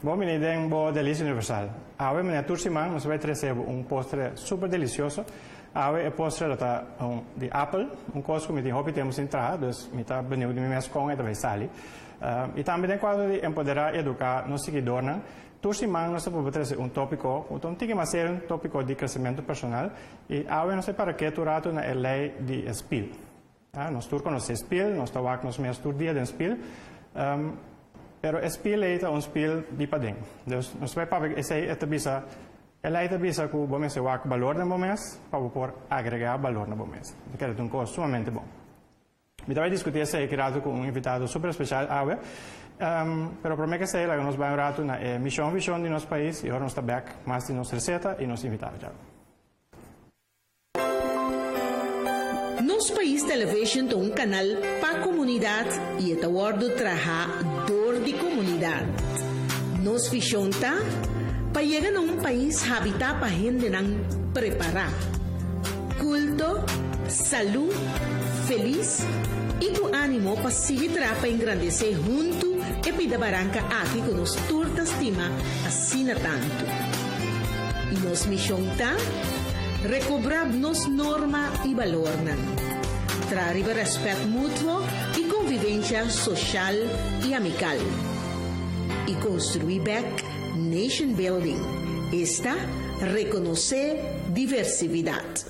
Bom, mi idea un po' delícia universal. Ave me tursimang, nos vai trazer um postre super delicioso. Ave é postre de apple, coisa que me tem hobby temos entrar, dus me tá benieuwd de me mes com e vai sali. E também tem quadro de empoderar e educar nos seguidores. Tursimang nós vamos trazer tópico, tem que ser um tópico de crescimento personal. E ave não sei para que tu rato na lei de spill. Nós turco nos spill, nós tawak nos mes tur dia den spill. Pero spill é um spill de padeng. Dus nós vai para esse é bisa ela é bisa que o bom se wak valor no mês para por agregar valor no mês. Que é um coisa sumamente bom. Me vai discutir esse criado com um invitado super especial ave. Pero para mim que sei, nós vamos rato na missão de nosso país e agora nós está back mais de nossa receita e nos invitados já. Nos país television tem canal para comunidade e é o trabajador de comunidade. Nos vision para chegar a país habitat para gente não preparar. Culto, saúde, feliz e com ânimo para seguir para engrandecer junto e pida baranca aqui com nos turta estima assina tanto. E nos missão recobrar nos norma e valor. Trazer respeito mútuo e convivência social e amical. E construir back nation building. Esta reconocer diversidade.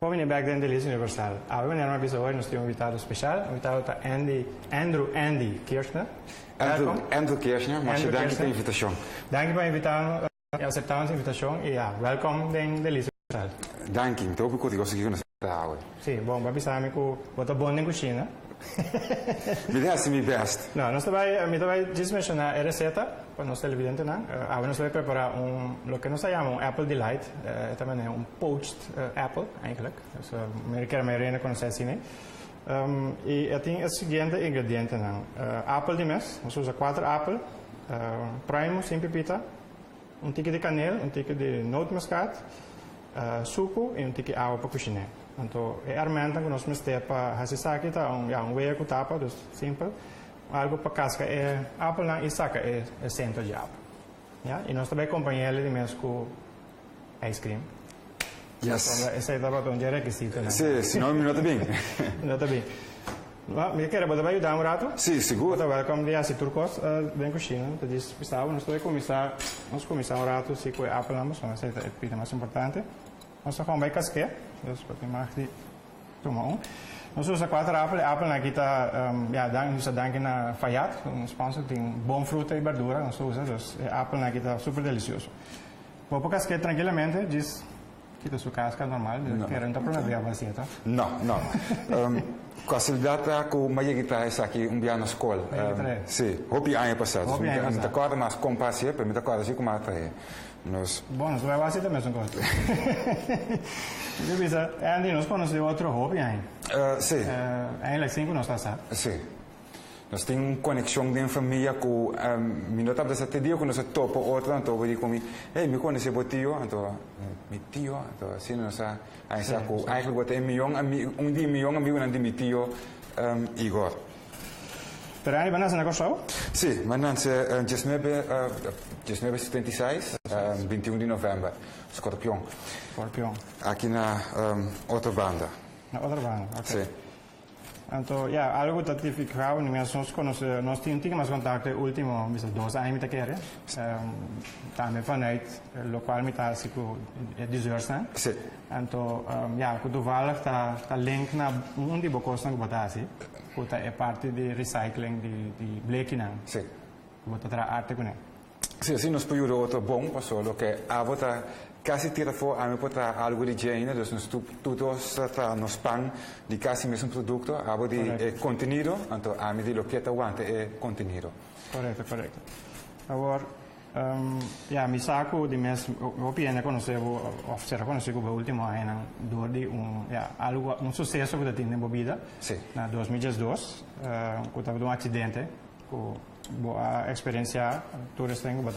Vamos vir back then delícia universal. Agora nós vamos hoje nós temos um invitado especial. O invitado está Andrew Kirchner. Andrew Kirchner, mas dank pela invitação. Dank pela invitação, aceitamos a invitação e welcome den delícia universal. Dank, então eu consegui conseguir nos hoje. Sim, bom, vai pensar que bota bom na cozinha. Me dá assim, me best. Não, nós vai mencionar a receita para nós televidentes, né? Agora nós vamos preparar o que nós chamamos Apple Delight, também é poached apple, eigenlijk. Dus a maioria não conhece assim, né? E tem o seguinte ingrediente, né? Apple de mês, nós usamos 4 apple, primo sem pepita, tique de canela, tique de note muscat, suco e tique de água para cozinhar. Então, é armenta que nós mexemos para fazer aqui tá um veio com tapa, dus simples. Algo para casca é apple na e saca é centro de apple. Ja? E nós também acompanhamos ele mesmo com ice cream. Yes. Esse é o um requisito, né? Sim, senão me nota bem. Nota bem. Me quer botar ajudar um rato? Sim, seguro. Welcome dia se turcos bem cozinha. Então diz pessoal, nós vamos começar um rato se com apple na moção, essa é a parte mais importante. Nós vamos vai casquer. Dus wat je mag die tomar Nós usamos 4 apple. Apple aqui está, nós dank na Fayat, sponsor tem bom fruta e verdura. Nós usamos, dus apple aqui está super delicioso. Vou para casquer tranquilamente, diz que a sua casca normal, que não está problema de você, tá? Não. Com a facilidade com uma guitarra aqui dia na escola. Sim, hobby ano passado. Me acorda mas com paciência, para me acordar assim como até. Bom, nós vamos fazer também essa coisa. Andy, nós conhecemos outro hobby aí. Sim. Eigenlijk sim que nós passamos. Sim. Nós temos uma conexão de família com me notava dessa dia quando nós topa outra, então eu digo comigo, me conhece o tio, então meu tio, então assim nós aí saco, eigenlijk wat um dia milhão amigo não de meu tio Igor. Pero aí van a hacer cosa? Sim, mas não se just 76, 21 de novembro, Scorpion. Aqui na outra banda. Na outra banda, ok. Sim. Então, algo que te ficava, nós tínhamos mais contato último, 2 anos met elkaar. Também vanuit lokaal met haar deseurs, né? Sim. Então, toevallig tá link na die bekosting botasi. Que é parte de recycling de blekinang. Sim. Bota tra arte com ele. Sim, assim nós põe outro bom, passou que a bota quase tira fora a me botar algo de higiene, dus nós tudo está nos pan de quase mesmo produto, a bota de contenido, então a me diz o que está aguanta é contenido. Correto. Agora, mi saco de mes, eu pieno conoscevo, ou será conosciuto o último ano, de um sucesso que tem na bebida, na 2012, que teve um acidente, com boa experiência, todos têm que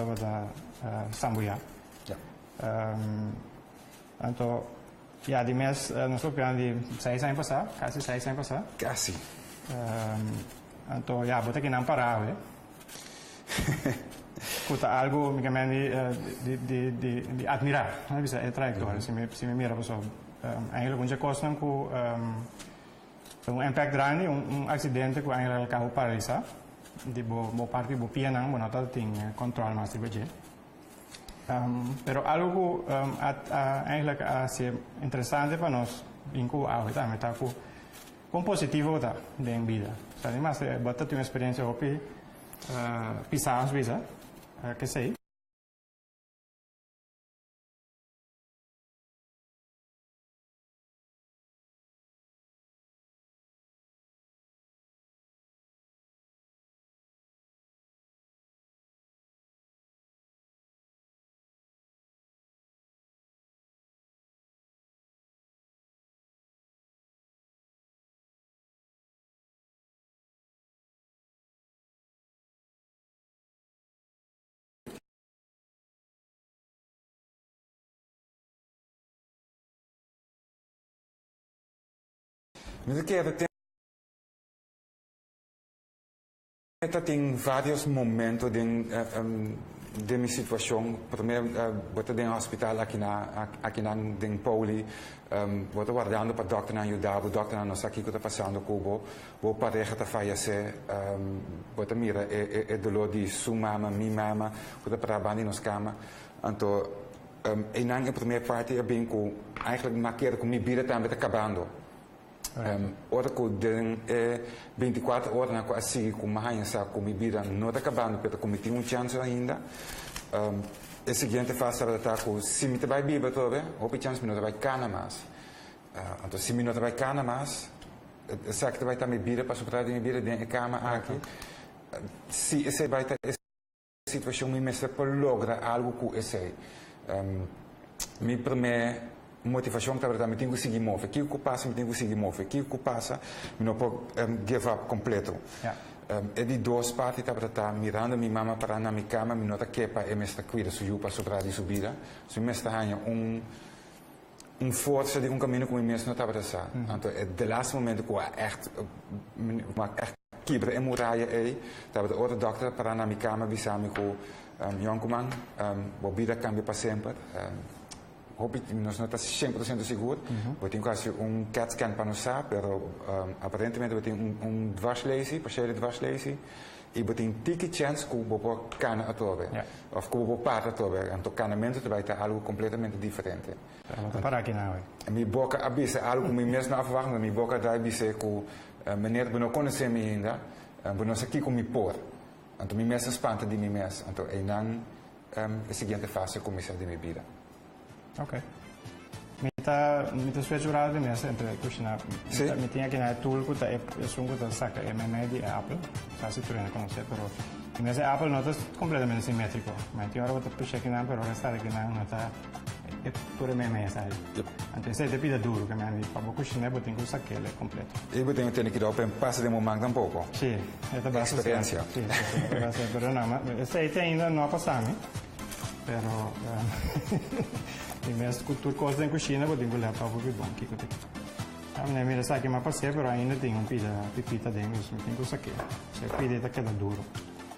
Sambuia. Então, Ja, die mes, nós lopian de 6 anos passado, quase 6 anos passado. Quase. Então, ja, bota que não parar, Kuta algo que de admirar, não é? É trajetória, se me mira pessoal. Eigenlijk onze kosten com impact grande, acidente com eigenlijk carro paralisado, de boa parte do pia não, não tá tem controle mais de budget. Pero algo eigenlijk assim interessante para nós, inclu ahorita me tá com positivo tá em vida. Sabe, mas bota uma experiência hopi pisar as vezes, que sei. Mas aqui tem vários momentos de minha situação. Primeiro, eu estou no hospital aqui em Pauli, eu estou guardando para o doutor ajudar, o doutor não sabe o que está passando com o pareja está falecendo, eu estou mira é dolor de sua mama, minha mama, eu estou para abandonar nos cama, então, a primeira parte é bem que eigenlijk marqueer que minha vida também está acabando. Ora que 24 horas na quase com mais com minha vida não está acabando, porque como tenho chance ainda, a seguinte fase é que se me vai viver toda, houve chance não vai cana mais, então se me não vai cana mais, sabe que vai estar minha vida para superar minha vida dentro da cama aqui, se esse vai estar essa situação me mestra para lograr algo que esse, me primeiro motivação que eu tenho que seguir mover. O que passa, eu tenho que seguir mover. O que passa, eu não posso give up completo. É de duas partes, eu estou mirando minha mama para na minha cama, eu não estou aqui para me cuidar de para superar de subida. Se eu estou força de caminho que eu não estava a passar. Então, é o laatste momento que eu echt quebra a muralha aí. Eu estou outro doutor para na minha cama, avisar-me que Jonkoman, a vida cambia para sempre. Nós não estamos 100% seguros. Eu tenho quase CAT scan para nos saber, mas aparentemente eu tenho dwarslesie, parciële dwarslesie. E eu tenho ticket chance que eu vou cana a tobe. Ou que eu vou parar a tobe. Então, canamento vai estar algo completamente diferente. Para aqui não é? Minha boca avisa algo que eu mesmo não verwacht, minha boca dá avisa que meneer, eu não conheço me ainda, eu não sei o que eu me pôr. Então, minha mesmo espanta de mim mesmo. Então, aí não a seguinte fase começa de minha vida. Ok. Mita speciurado mesmo entre cucina. Me tinha que na tool que é sungo da saca é de Apple, já se tu não conhece, mas Apple não está completamente simétrico. Mas tem hora que tu checa na pero resta que não está é tudo meme sabe. Então se te pide duro que me para cucina eu tenho que usar aquele completo. Eu tenho que dar para passo de momento um pouco. Sim, é da experiência. Sim, pero não, esse ainda não passou, pero e mesmo cultura coisa em cozinha, eu tenho que levar para o bom que eu tenho. A minha mira sabe que me passei, mas ainda tem pipita dentro, eu tenho que usar aqui. Se a pide está queda duro,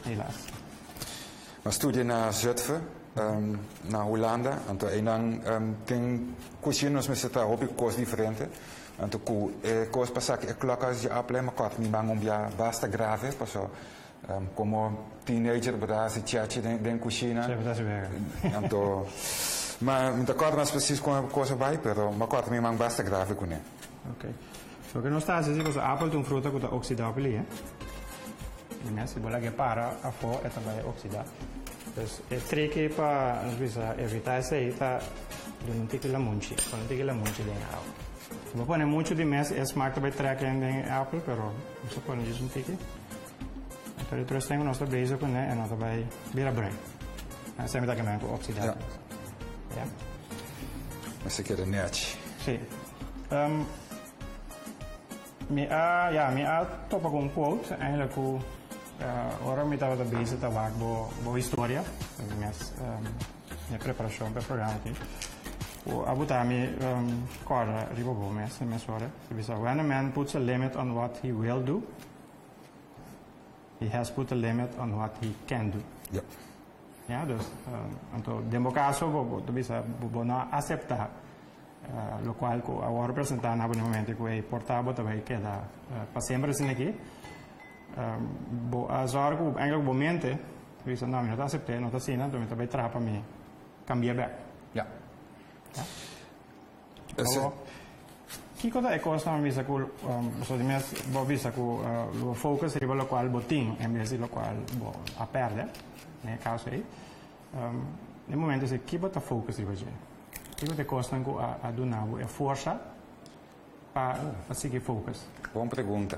helaas. Eu estudei na Zutphen, na Holanda, então aí tem cozinha nós me está hobby coisas diferentes. Então coisas passar que colocar de Apple, mas quando me bangam bia basta grave, passou como teenager, para se chachi dentro cozinha. Então mas não concordo mais preciso com a coisa vai, mas quando me mang basta grave com ele. Ok. So que nós estamos dizendo que a apple tem fruta que está oxidável, né? E mesmo se bola que para a fora é também oxidar. Então é tricky para evitar isso aí, tá? De não ter que lamunchi, quando não ter que lamunchi dentro da água. Se você põe muito de mês, é smart para trazer dentro da apple, mas você põe isso não tem que. Então eu trouxe o nosso blazer com ele, e nós vai virar branco. Essa é a metade que me oxidar. Ja. Mas você quer net? Sim. Me topa com quote, eigenlijk hoe ora me estava bezig te maken boa história, minha preparação para o programa aqui. Abutami corda ribobo mesore. When a man puts a limit on what he will do, he has put a limit on what he can do. Ja. Ja, dus dentro caso tu bisa não aceitar lo qual a representar na momento que o portavo também queda para sempre assim aqui. A zorg eigenlijk momenten bisa não não aceitar não assim não também trapa me cambia back. Ja. Que coisa é coisa não visa que só de mês vou visa que o focus riba lo qual botinho em vez de lo qual a perde. Né, caso aí, no momento se que bota focus riba já, que bota costa que a do nabo é força para seguir focus. Boa pergunta.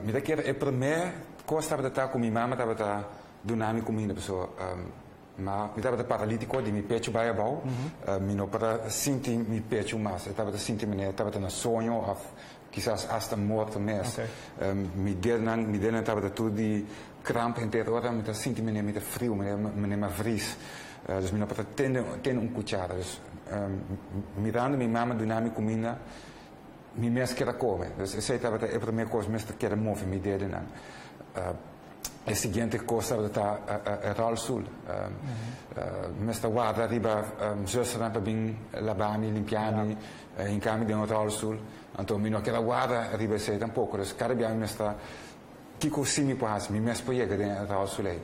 Me dá que é primeiro costa para estar com minha mama estava estar do nome com minha pessoa, mas me estava paralítico de me pecho vai abau, me não para sentir me pecho mais, estava sentir me estava na sonho ou quizás hasta morto mesmo. Me deu estava tudo de kramp en terror, met dat sinti meneer met de frio, meneer maar vries. Dus meneer dat ten cuchara. Dus mirando minha mama dynamic comida, mi mes que come. Dus eu sei que a primeira coisa mes que move me deu nan. A seguinte coisa está a Ral Sul. Mes guarda riba zuster para bem lavami, limpiami, in cami de Ral Sul. Então mino que guarda riba sei tampouco. Dus carabia mes que consumi quase, me mesmo pega dentro da Sul.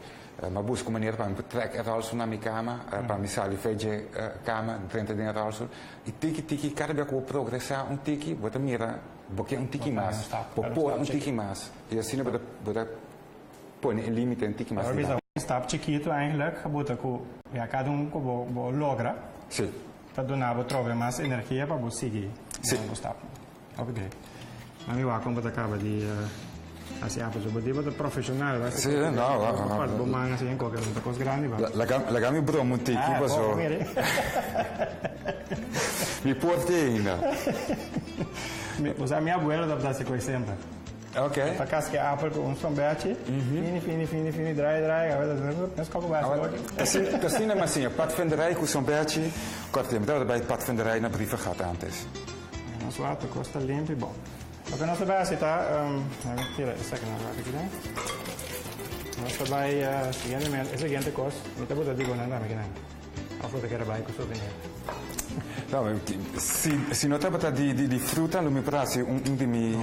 Mas busco maneira para me trecar a Sul na minha cama, para me sair feijão cama dentro da Sul. E tiki cada vez que eu progressar tiki, bota mira, porque tiki mais, pôr tiki mais. E assim eu bota pôr limite tiki mais. Agora stap chiquito eigenlijk, bota que cada que logra. Sim. Para donar trove mais energia para você seguir. Sim. Ok. Mas eu como acaba de assim, a pessoa pode profissional, vai ser. Sim, não. Pode bomar assim em qualquer coisa grande, vai. La gami bro muito aqui, passou. Me portei ainda. Usa minha abuela dá essa coisa sempre. Ok. Para casa que apple com sombete, fini, dry, mas como vai ser? Assim é assim, padvinderij com sombete, corte, me dá bij padvinderij na brieven gaat antes. Nós water costa limpo e bom. O que nós vamos citar, tira essa aqui na aqui, né? Nós vamos seguinte coisa, me tá botando digo nada aqui, né? A fruta que era bem com souvenir. Não, se não estava de fruta, não me parece de me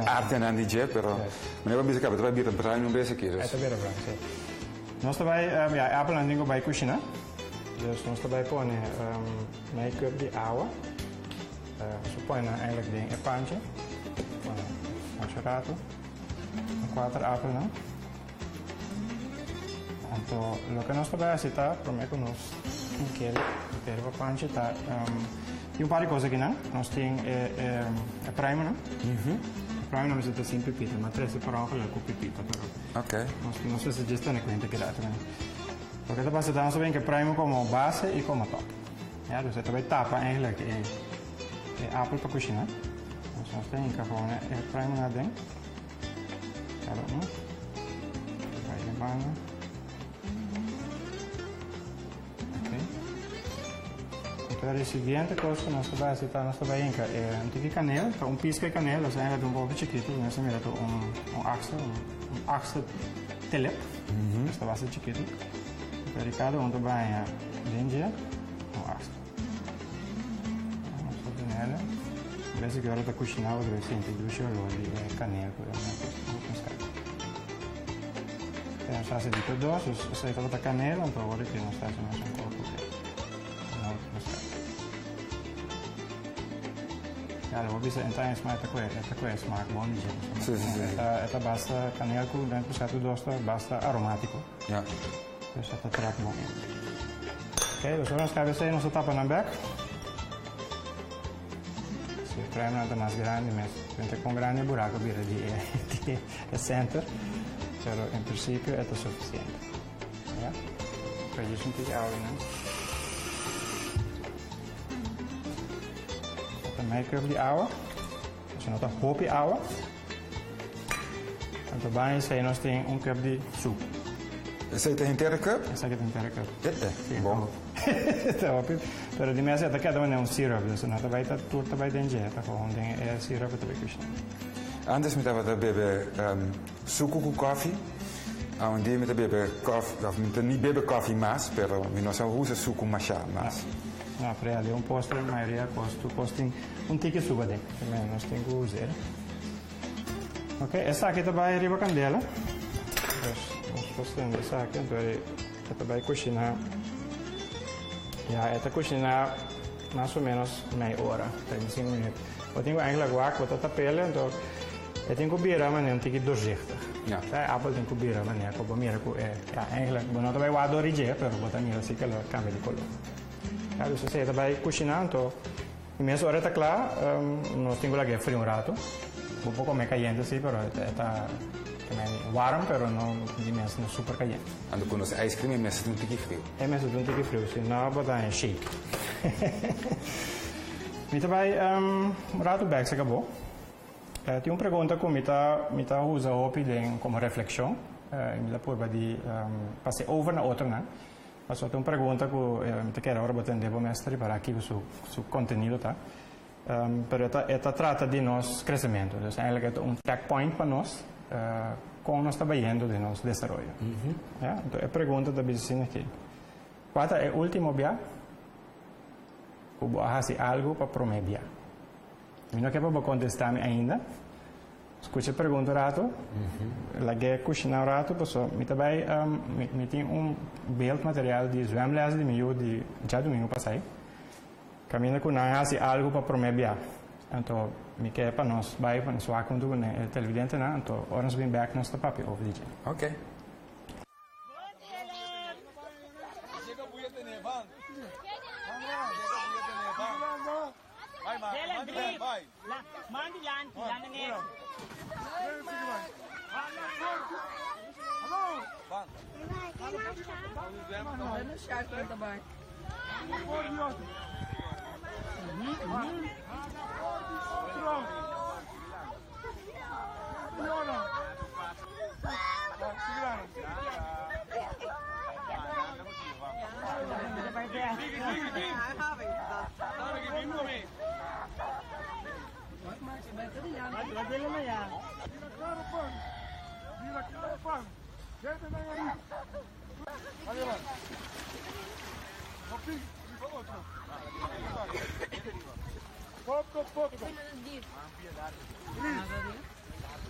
arte na DJ, pero me leva bisca, vai vir para não ver aqui. É também branco, sim. Nós vamos apple and dingo vai cozinhar. Dus nós vamos pôr meio cup de água. Supõe eigenlijk ding een pantje. Macerato. 4 apel, não? Então, o que nós vamos citar, prometo nós quero o pantje tá. E par de coisas aqui, não? Nós temos primer, não? Primer não é assim pepita, mas 3 para ongeluk com pepita, Ok. Nós se gestão é conta que dá também. O que está passando, nós vemos que primer como base e como top. Ja, dus het bij tapa eigenlijk apel para cozinhar. Dus nós temos que gewoon primer naar ding. Ga dat nu. Ga je de bangen. Oké. Então a seguinte coisa que nós vamos citar, nós vamos inca um tique canela, pisca de canela, dus eigenlijk um pouco chiquito, nós temos axel telep. Dus dat was het chiquito. Per cada um vai ginger, axel. Nela, parece que agora está cozinhando, deve ser entre duas horas de canela, por exemplo. Temos a seguir dois, eu sei que está canela, então agora temos a mais pouco de ja, dan bisa entah smaak smaak bom Sim. Esta basta canela com dentro satu dosta basta aromático. Ja. Dus dat trekt bom. Oké, dus nós cabeceia nosso tapa na back. Se o creme não é mais grande, mas tenta com grande buraco vira de center. Pero em princípio é suficiente. Ja? Para isso não tem água, né? Make-up die oude. Dus je nog een hoopje oude. En daarbij zijn nog een cup die soep. Is het een terre cup? Ik zeg het een terre cup. Ja, bom. Pero di mesa cada um é um syrup, dus não vai estar tudo vai dentro, tá com é syrup também que Antes me estava a beber suco com café. Um dia me estava a beber café, não beber café mais, pero me não usa suco machá mais. Não, para ali postre, a maioria custa tique suba dentro, também nós temos que usar. Ok, essa aqui também é riba candela. Nós postamos essa aqui, então esta vai cozinhar. Esta cozinhar mais ou menos meia hora, 35 minutos. Eu tenho ainda guac, vou estar pele, então eu tenho que virar, mas não tenho que dozichtig. Apple tem que virar, mas não, como mira, eigenlijk, não vai guardar origem, mas botar mira assim que ela cambia de color. Dus você vai cozinhar, então, imenso hora está claro, nós temos que frio um rato. Um pouco mais caliente, assim, mas está warm, mas não imenso, não super caliente. Quando com os ice cream é mesmo um tique frio. É mesmo um tique frio, senão botar em shake. Então vai rato back se acabou. Tem uma pergunta que me usa hopi como reflexão, me purba de passar over na outra, né? Mas só tem uma pergunta que me quer agora botar devo mestre para aqui o conteúdo, tá? Pero esta trata de nosso crescimento, então é um checkpoint para nós como nós estamos indo de nosso desenvolvimento. Então a pergunta da piscina aqui, qual é o último dia? O fazer algo para prometer. Eu não quero contestar ainda. Escuta a pergunta rato, la que cozinhar rato, pessoal, me também me tem belo material de zwemles de meio de já domingo passado. Caminha com nós algo para prometer. Então, me quer para nós, vai para nós lá quando o televidente não, então, nós vem back nós papel over DJ. Ok.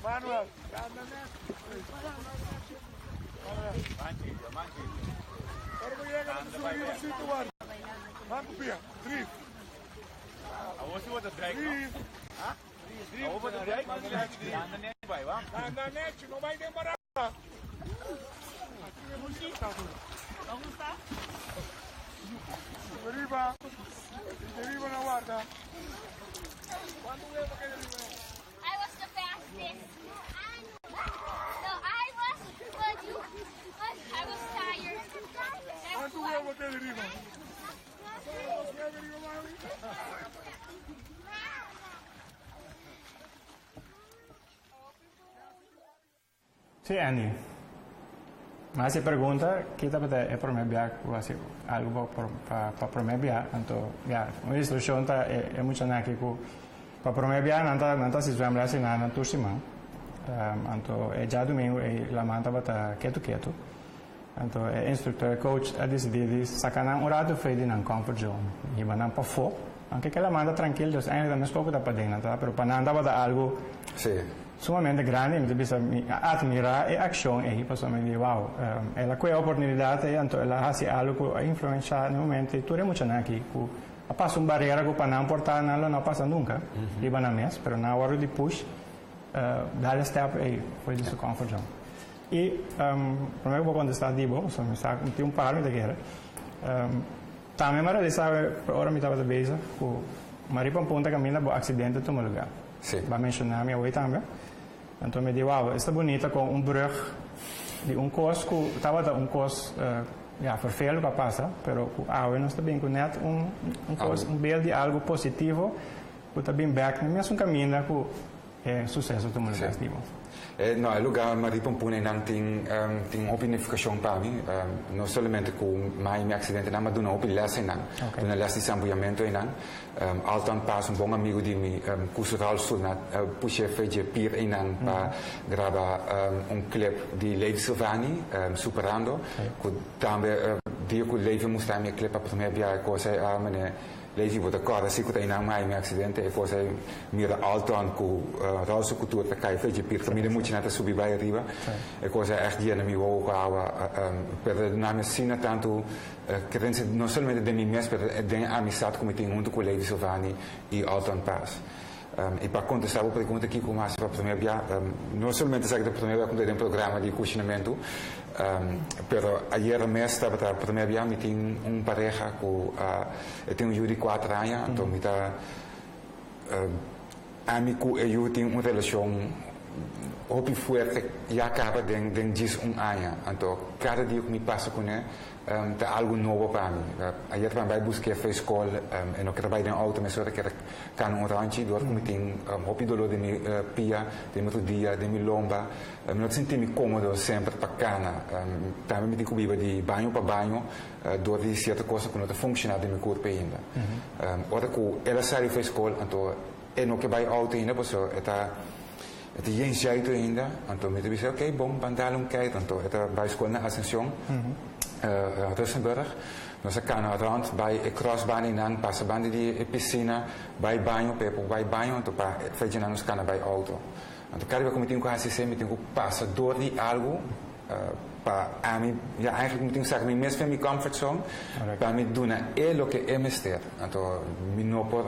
Manuel. Não vai demorar. Deriva na guarda. Quando eu vou querer I was the fastest. No, I was, but you, I was tired. quando eu vou querer deriva. Sim, Andy. Mas a pergunta que está para prometer algo para prometer, então, a instrução é muito aqui para prometer não está se vamos lá se não tu se man, então é já domingo a manta bata quieto, então é instrutor coach a decidir sacar um rato feito na comfort zone e vai não para fora, aunque aquela manta tranquilo, então ainda não estou para dentro, tá? Pero para não dar algo sumamente grande, me precisa admirar a ação e pessoa me diz, wow, ela com a oportunidade, então ela faz algo que influencia no momento, e tudo é muito aqui, a passa uma barreira que para não portar nada não passa nunca, e vai na mesa, mas na hora de push, dar a step e foi isso comfort zone. E, primeiro vou contestar de boa, só me sabe, tem parâmetro da guerra. Também me sabe, agora me estava de base, com uma ripa ponta caminha para o acidente de tomar lugar. Vai mencionar minha oi também. Então me disse, wow, está bonita com brug de cois que estava um cois vervelho para passar, pero a nós também com net cois belo de algo positivo, que também back, mesmo caminho que é sucesso do mundo festival. No, el lugar me ripompune nang ting opinificação para mim, não somente com mais meu acidente, mas duna opi lesson nang, duna lesson de sambuiamento nang, altan pas bom amigo de mim, cultural sul na puxe feje pir nang para gravar clip de Levi Silvani, superando, que também dia que Levi mostrava minha clip para também via coisa a mané Levi wordt accordo assim que tem na mais accidente e forse mira alto an com rosa cultura da cai fez pir também muito nada subir vai arriba e coisa é dia na mi vou per na minha sina tanto credenze non solamente de mim mesmo per de amizade como tem junto com Levi Silvani e Alton Pass. E para contestar a pergunta aqui com mais para não somente sabe que para um programa de cozinamento, pero ayer mês estava para me tem pareja com tem um júri 4 anos, então me tá amigo e eu tenho uma relação muito forte e acaba de 10 ano, então cada dia que me passa com ele tem algo novo para mim. Ayer também busquei a escola e não trabalhei em auto, mas eu quero can um rancho, doar como tem muito dolor de minha pia, de minha rodilha, de minha lomba, não senti-me cômodo sempre para cana. Também me tenho que de banho para banho, doar de certa coisa que não está funcionando de meu corpo ainda. Ora que ela saiu da escola, então eu não que vai auto ainda, porque está het is geen jeito ainda, então me disse, ok, bom, bandalum kijken, então está vai escola na Ascension. Russenburg. Nós gaan rond bij de crossbaan in aan, passen banden die piscina, bij banho, bij banho, então para fazer nós gaan bij auto. Então cada vez que eu tenho que assistir, eu tenho que passar door die algo para mim, ja eigenlijk moet ik zeggen, mijn meest van mijn comfort zone, para me doen o que é mister. Então, me não por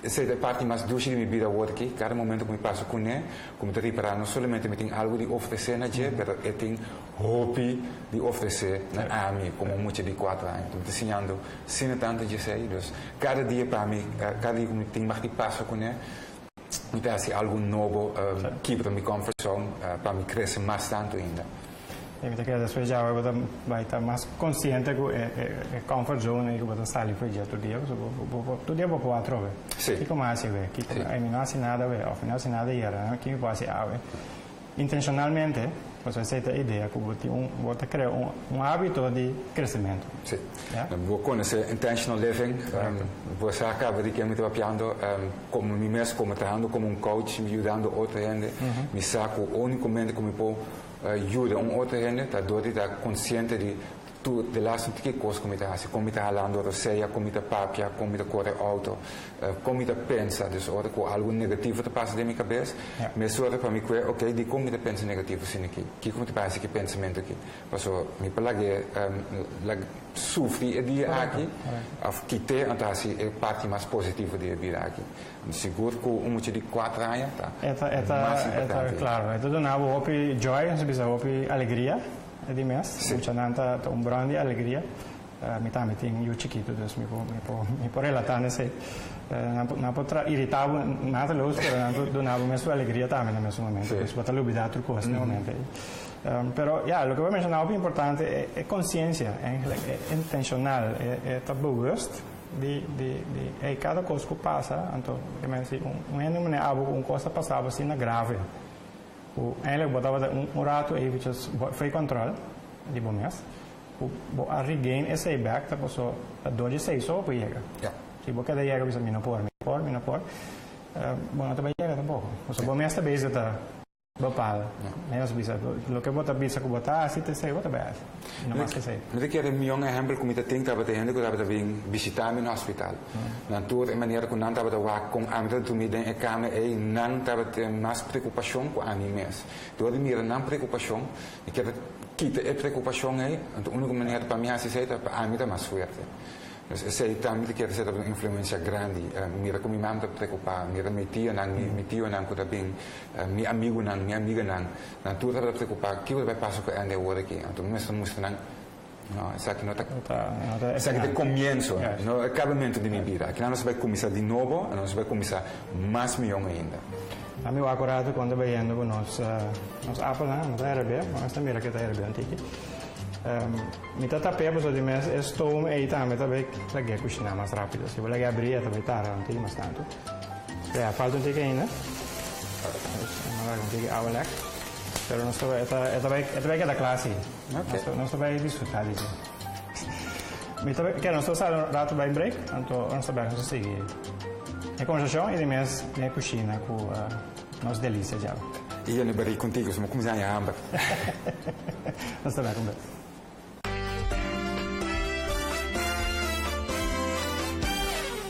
essa é a parte mais doce de minha vida hoje aqui. Cada momento que me passo com ele, como te reparar, não somente me tem algo de oferecer na gente, mas eu tenho hobby de oferecer a mim, como muito de 4 anos. Estou ensinando, sem tanto de sei. Então, cada dia para mim, cada dia que me tem mais de passo com ele, me parece algo novo, que para me comfort zone, para me crescer mais tanto ainda. Eu que depois já vai estar mais consciente que é comfort zone e que você sai para já todo dia vou para outro ver. Sim. Que como assim ver? Que aí não assim nada ver, ao final assim nada era, que me passa a ver. Intencionalmente, você aceita a ideia que você cria hábito de crescimento. Sim. Vou conhecer intentional living. Você acaba de que me trabalhando como mim mesmo, como trabalhando como coach, me ajudando outra gente. Me saco unicamente como pô ajuda outra gente, tá doido, tá consciente de tudo, de lá sobre que coisa como está, como está falando, roceia, como está papia, como está corre auto, como está pensa, dus ora com algo negativo te passa de minha cabeça, mas ora para mim que ok, de como está pensa negativo assim aqui, que como te passa que pensamento aqui, passou me pelague sofre o dia aqui, af que te antasi é parte mais positiva de vida aqui, seguro que muito de 4 anos tá, é claro, é tudo novo, hopi joy, se bisa hopi alegria de mês, muita nanta brand de alegria, me também tem eu chiquito, dus me por relatar nesse, não pode irritar nada los, pero do nabo mesmo alegria também no mesmo momento, isso pode lubidar outro coisa no momento. Pero ya, lo que voy a mencionar muy importante es conciencia, es intencional, es bewust de cada cosa que pasa, entonces uma coisa passava assim na grave. Eigenlijk botava rato eventjes free control de bomes, a regain esse back, tá passou a dor de 6 só para chegar. Se você quer chegar, você me não pode, bom não também chega tampouco. Você bomes também está bapal, né? Os bisa, lo que bota bisa que botar, assim te sei, bota bem. Não mais que sei. Mas que era meu exemplo como te tem tava tendo que tava vindo visitar no hospital. Na toda maneira que não tava lá com a minha tu me den e cama e não tava ter mais preocupação com a mim mesmo. Toda minha não preocupação, e que quita a preocupação aí, a única maneira para mim assim sei para a mim tá mais forte. Sei também que quer ser uma influência grande. Mira como minha mãe está preocupada, mira minha tia não que também, minha amigo não, minha amiga não, tudo está preocupado. Que vai passar com ande agora aqui? Então nós estamos não, isso aqui não está, isso aqui é começo, no acabamento de minha vida. Aqui nós vai começar de novo, nós vai começar mais melhor ainda. A mim o acurado quando vendo com nós Apple, nós RB, mas também era que está RB antigo. Mi tata peba so di mes estou e também também lagi cozinhar mais rápido. Se vou lagi abrir também tá não tem mais tanto. Falta um tique ainda. un tigre agua lek. Pero no estoy que da clase. No estoy disfrutar disso. Quero nós passar rato bem break, então nós vamos seguir. A conversação e depois minha cozinha com nossa delícia já. E eu não barei contigo, mas como já é hambre. Nós estamos com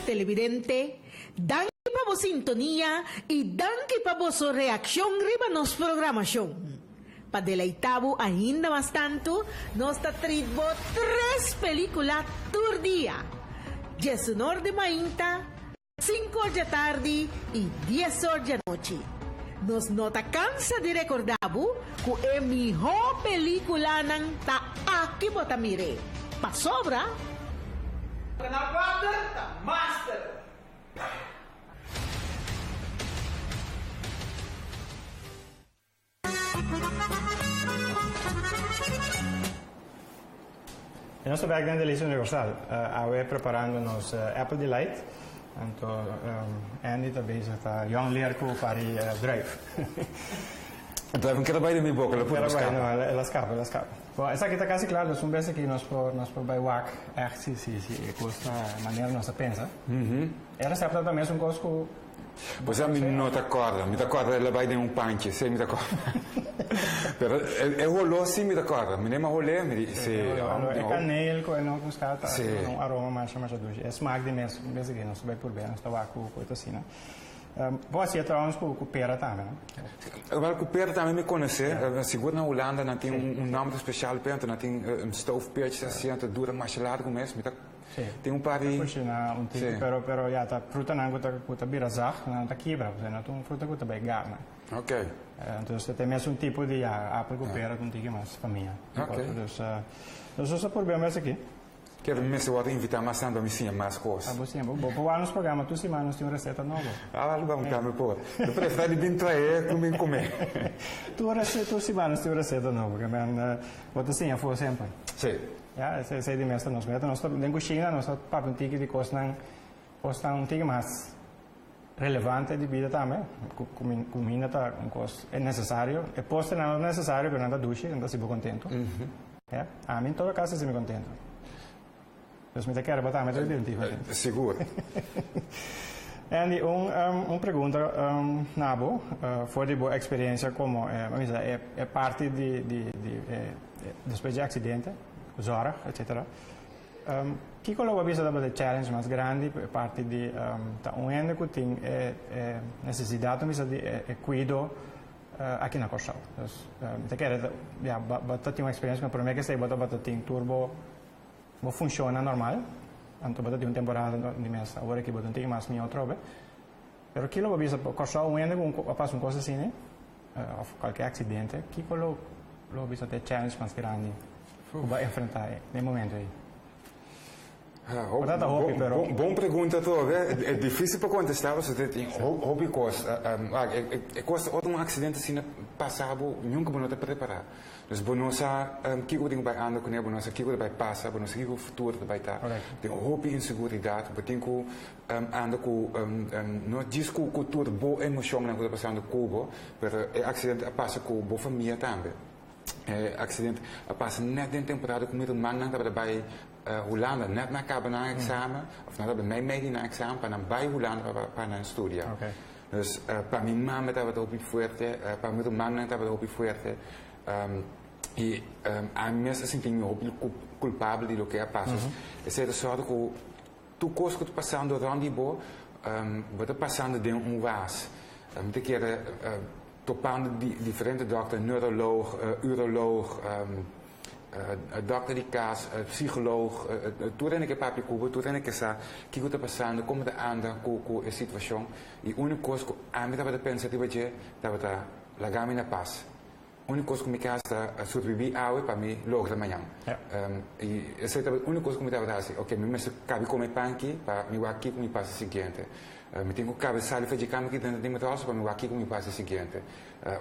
Televidente, danke para vossa sintonia e danke para vossa reação riba nos programação. Para deleitar-vos ainda mais tanto, nós trago 3 películas por dia. 19 de manhã, 5 horas da tarde e 10 horas da noite. Nós não tá cansa de recordar-vos que a melhor película não está aqui para mire. Para sobra, Canal 4 tá Master. E nós estamos aqui na Delícia Universal, preparando-nos Apple Delight. Então, Andy também está jong leer para drive. Então, eu quero bem da minha boca, ela pode escapar. Não, ela escapa. Bom, essa aqui está quase claro, nós vamos ver aqui, nós por WAC, se custa a maneira nossa pensa. Ela sabe também um gosto. Você não te acorda, ela vai dar um punch, você me acorda. Pero é rolou sim, me acorda, me nem rolê, me disse. É canela, com não buscata, um aroma mais doce. É smaak de mês aqui, nós vai por bem, nós está com coisa assim, né? Você é trabalhando com pera também, né? Agora com pera também me conhecer, seguro na Holanda, não tem nome especial para não tem stoofpeertjes assim, então dura mais gelado com mês, tem par de pero ja ta fruta não guta birazar não ta quebra não tem fruta guta bem garna. Ok. Então tem mesmo tipo de apple com pera com tigre mais família. Ok. Então só por bem mais aqui. Quero me invitar mais tanto a me ensinar mais coisas. Você bom para nos programa tu semana tem uma receita nova. Vamos me pôr. Eu prefiro bem trazer como comer. Tu semana tem uma receita nova, que man bota assim a for sempre. Sim. Ja, sei de mestre nós na cozinha nós para um tigre de coisa um tigre mais relevante de vida também. Comida tá um coisa é necessário, é posto não é necessário, pero nada duche, nada se contento. Ja, a mim toda casa se me contento. Dus met elkaar wat aan met de seguro. Andy, pergunta, Nabo, voor die boa experiência como é parte depois de acidente, zorg, etc. Que coloca vista da challenge mais grande, parte de ende que tem necessidade de cuidado aqui na Corsal. Dus, te quer, ja, bata tem uma experiência, mas para mim que sei bata tem turbo não funciona normal, então bota de uma temporada de mês, agora que bota tem mais minha outra vez. Pero aquilo vai bisa Corsal ende com passa uma coisa assim, né? Ou qualquer acidente, que colo bisa ter challenge mais grande, vai enfrentar no momento aí. Bom pergunta toda, é difícil para contestar, você tem hobby costa, costa outro acidente assim passado, nunca vou te preparar. Dus bonosa que o ding bij ander kunnen bonosa que o bij passa, bonosa que o futuro bij tá. Tem hobby inseguridade, botem com ander com não diz com cultura boa emoção na coisa passando cubo, pero acidente passa com boa família também. Acidente passa net in temporada com muito man dat we bij Holanda net na cabo na examen of nadat we mij mee na examen para bij Holanda para na studia. Dus para minha mãe dat we op fuerte, para muito man dat we op fuerte. E a minha se senti culpável de lo que passa. Essa é a sorte que tu coisas que tu passando durante bo, você passando de vas. Muitas keer topando diferente dokters, neuroloog, uroloog, dokter die kaas, psycholoog, toen ik heb Cuba, toen ik sa, que está passando, como de anda com a situação, e a única coisa que a mim estava pensando é que estava lá na paz. única coisa que me casa é sobreviver ao para mim logo de manhã. E essa é a única coisa que me dá assim, ok, me cabe comer pão aqui, para me aqui como me passa o seguinte. Me tenho que cabe sair de cama aqui dentro de meu troço para me aqui como me passa o seguinte.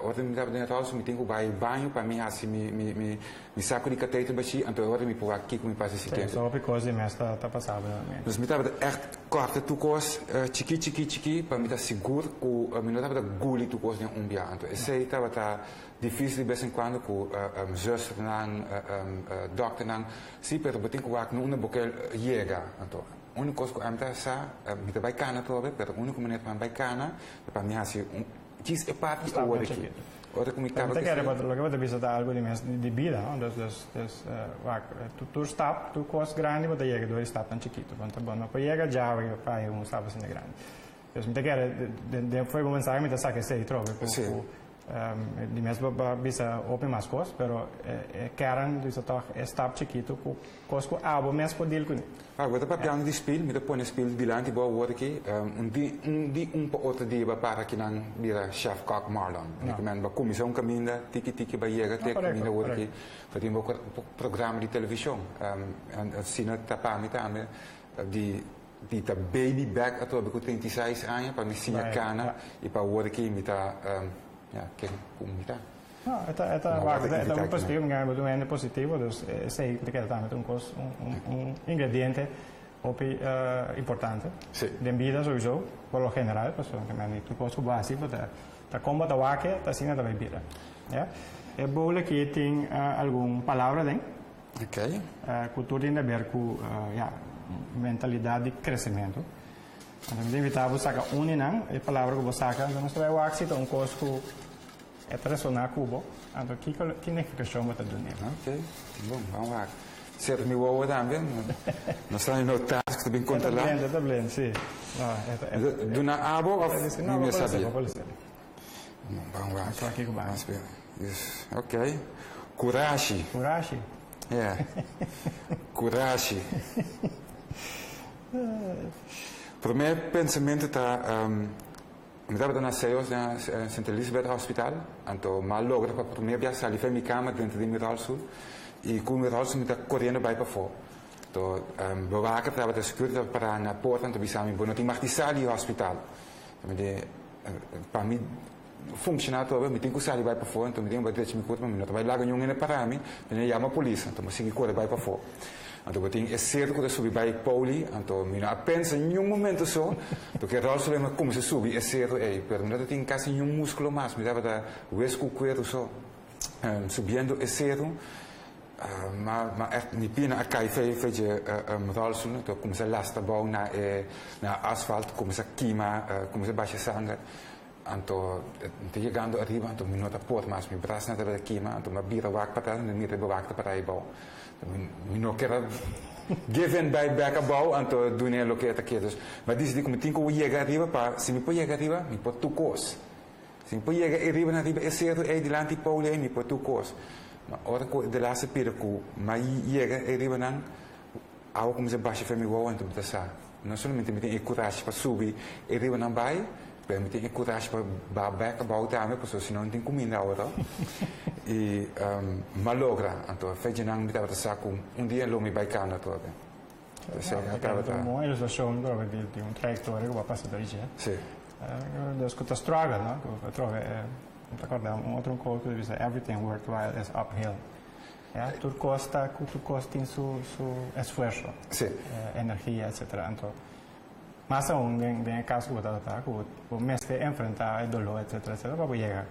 Outra me dá dentro do troço, me tenho que ir banho para mim assim me saco de catete baixi, então outra me pôr aqui como me passa o seguinte. Só uma coisa mas está passado. Mas me dá echt corta tu coisa, chiqui para me dar seguro que me não dá guli tu coisa nem dia. Então esse aí tá difícil de vez em quando com zuster não, dokter não, se per beting que waak não bokel jega, então a única coisa que eu me me vai cana toda, pero a única maneira para cana para mim assim diz é parte do outro aqui. Outra como estava que era para lo que você está algo de vida, não? Tu stap, tu cost grande, mas chega dois stap tão chiquito, então bom, mas chega já vai stap assim grande. Então me quer foi começar me sacar esse troca de mesmo bisa open mais coisas, pero querem disso toch stap chiquito com coisas abo mesmo por deal com. Agora para piano de speel, me põe speel de lante boa word aqui, outro dia para que não vira chef cock Marlon. Que men ba comissão caminha tiki ba chega até caminha word aqui, para um programa de televisão. Assim tapa me também de baby back até com 36 anos para me sinha cana e para word aqui me tá que comunità. No, è un positivo, un positivo, dus sei perché è un ingrediente importante. Sì. De vida sowieso, por lo general, pues tu posso básico da combo da waque, da sina da bebida. Ja? E bole que tem alguma palavra dentro. Ok. Cultura tem a ver com mentalidade de crescimento. Então, me invitava a sacar a palavra que você saca, então você vai waque, então coisco é tracionar cubo, então que significação você dá nele. Ok, bom, vamos lá. Certo, me vou também. Nós estamos no task que bem controlar. Está bem, sim. Do na abo ou não me sabia? Vamos lá. Só aqui com mais. Ok. Coragem. Coragem? É. Coragem. Para mim, o pensamento está. Me dava na CEOS, na St. Elizabeth Hospital, então, mal logra para primeira vez sair da minha cama dentro de Miral Sul e com o Miral Sul me está correndo para fora. Então, bewaker estava da security para na porta, então, bisami, bom, não tinha mais de sair do hospital. Para mim, funcionar todo, me tem que sair para fora, então, me tem que bater me corta, mas não vai lá ganhar um para mim, então, chama a polícia, então, me sigo correr para fora. Então, eu tenho certo que eu subi para Pauli, então, eu não penso em nenhum momento só, porque o Rolls lembra como se subi, é certo, mas não tenho quase nenhum músculo mais, me dava da hueso com o só, subindo é certo, mas me pina a cair fez Rolls, então, começa a lastar bom na asfalto, começa a queimar, começa a baixar sangue. Então, chegando arriba, então, me nota por mais, me braço na terra da queima, então, me vira vaca para trás, me vira vaca para aí, bom. Me não quero given by back a bom, então, do nem lo que é aqui. Mas diz que me tenho que chegar arriba, para se me pode chegar arriba, me pode tu cos. Se me pode chegar arriba, na arriba, é certo, é delante de Paulo, me pode tu cos. Mas outra coisa, de lá se pira que, mas chega arriba, não, algo como se baixa para mim, então, me está não somente me tenho coragem para subir, arriba não vai, me tenho coragem para back a bom também, porque senão não tem comida agora. E malogra, então fez não me estava saco dia lo me vai cana todo. Uma ilustração de trajetória que vai passar daí já. Sim. Das que struggle, não? Eu trovo recorda outro coisa que diz everything worthwhile is uphill. Ja, tu costa tem su esforço, energia, etc. Então, mas aún em caso que o mestre enfrentar o dolor, etc, para chegar.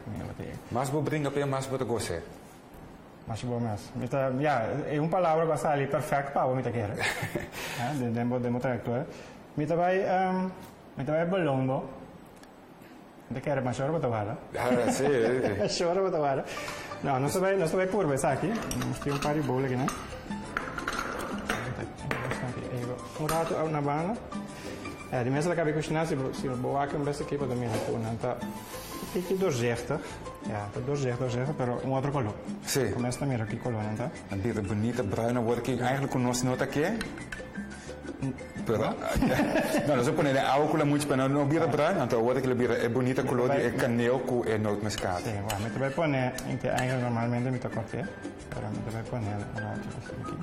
Mas vou brincar para mais para gostar. Mas bom mesmo. É uma palavra que está ali perfeita para o que quer. De trajetória. Mita vai balongo. De quer mais chora para trabalhar. Ah, sim. Chora para trabalhar. Não se vai curva essa aqui. Tem um par de bola aqui, né? Rato na banda. De mensen acabei cozinhando se o boa que best aqui para dormir na tá fica doorzichtig doorzichtig pero outro color começa a mirar aqui color não tá een beetje bonita bruine word ik eigenlijk con ons nota aqui Pero, no, non si pone agua con la mucha, pero no birra bra, então agora que la birra è bonita color di caneo con e note moscato. Sí, bueno, me te voy a poner, en que normalmente me toca corté, pero me te voy a poner la otra cosa aquí.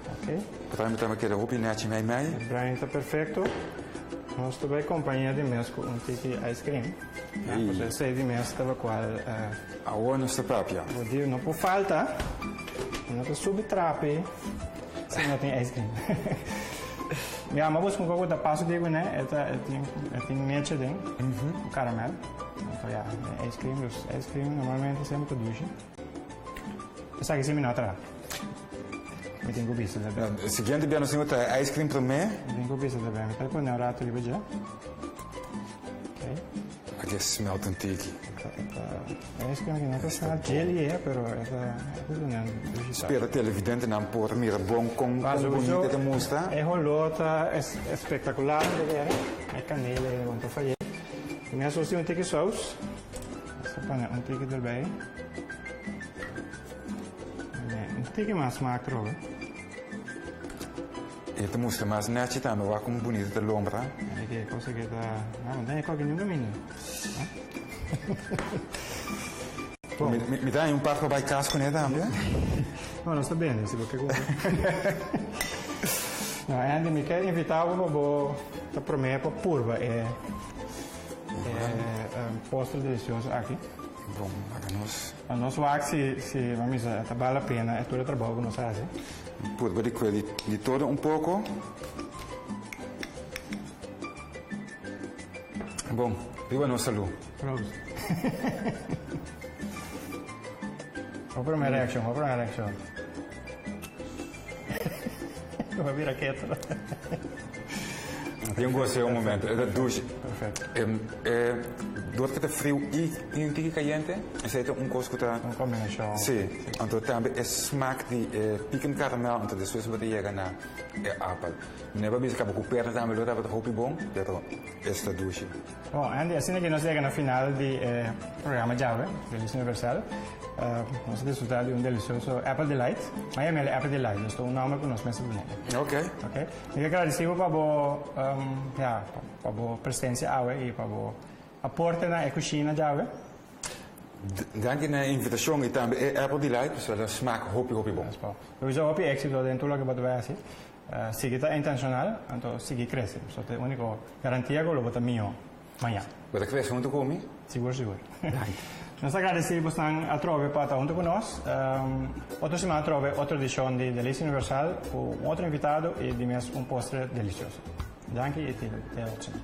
Ok. Potrai mettere anche la roba in aci mai mai. El brine está perfecto. Nós te vai acompanhar de mês com tiki ice cream. Você sei de mês estava qual. Agora non sta proprio. Vou dizer, não por falta, não te subtrape. Se não tem ice cream. Minha mãe busca um pouco da passo de né, tem mecha dentro, o caramelo. Então, ice cream normalmente sempre doce. Essa aqui se me nota. Mi tengo visto da bene. Seguinte abbiamo sentito ice cream per me. Mi tengo visto da bene. Mi fai poi ne ho rato di già. Ok. Che smelt un tiki. Ice cream che non è jelly però è non è Spero che l'evidente non può dormire buon con bonita da mostra. È hollota, è spettacolare da vedere. È cannelle, quanto fa ieri. Mi ha sostituito un tiki sauce. Un tiki del bei. Un tiki ma smaak erover. E te mostra mais netje também vai como bonito da lombra. É que coisa que tá, não tem qualquer nenhum caminho. Mi dai un par bij casco né também? No, non sta bene, si può che no, Andy mi quer invitar para comer para purva é um postre delicioso aqui. Bom, magamos. A nosso axi se vamos a vale a pena é todo o trabalho que nós fazemos. Purva di quelli di todo un poco. Bom, viva nossa saúde. Pronto. Vou para uma reação, Vou virar quieto. Eu gostei um momento, é da douche. Perfeito. Doordat het frio in een tiki caliente, is het een koskota. Uma combinação. Sim, então também é smaak die pikken caramel, então depois você chega na apple. Neba bisa acaba com perna também, lo tava hopi bom, pero esta douche. Bom, Andy, assim que nós chegamos na final do programa Java, Delícia Universal, nós desfrutamos de delicioso Apple Delight. Mas é Apple Delight, isto é um nome que nós pensamos nele. Ok. Ok? E agradecemos para a presença e para o aporte na cozinha Java. Dank je na invitatie en também Apple Delight, dus dat smaak hopi bom. Eu já hopi éxito dentro do que você vai fazer. Se está intencional, então sigue cresce. Só tem a única garantia que eu vou botar mio amanhã. Wat ik weet, hoe te komen? Seguro. Nós agradecemos a trove para estar junto conosco. Outra semana trove outra edição de Delícia Universal com outro invitado e de mesmo postre delicioso. Danke e até a próxima.